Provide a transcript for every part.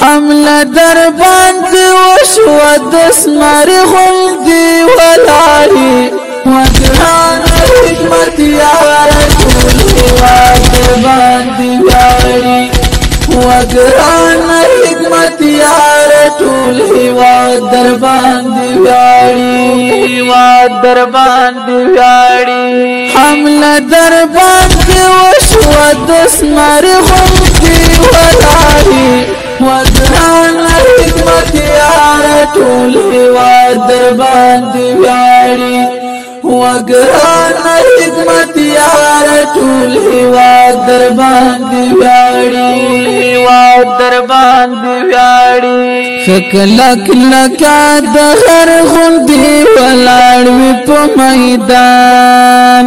حمله در باندې وشو دسمر غوندې ولاړې وګران حکمت یار ټول هیواد در باندې ویاړي وګران حکمت یار ټول هیواد در باندې ویاړي حمله در باندې وشو دسمر غوندې ولاړې وګران حکمت یار ټول هیواد در باندې ویاړي وګران حکمت یار ټول هیواد در باندې ویاړي کلک لکا د هر غوندې ولاړ وي په میدان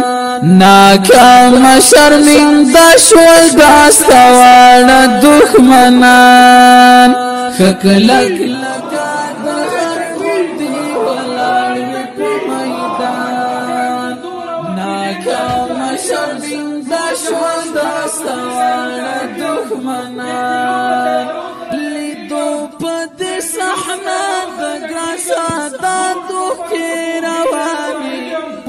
ناکام شرمنده شول دا ستواړه دښمنان کلک لکا د هر غوندې ولاړ وي په میدان ناکام شرمنده شول دا ستواړه دښمنان لیدو په دې صحنه د ګراساداتو کې روانې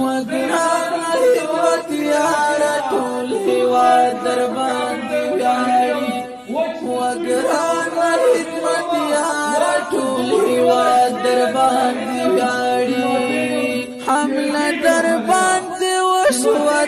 وګران حکمت یار ټول هیواد در باندې ویاړي وګران حکمت یار ټول هیواد در باندې ویاړي حمله در باندې وشوه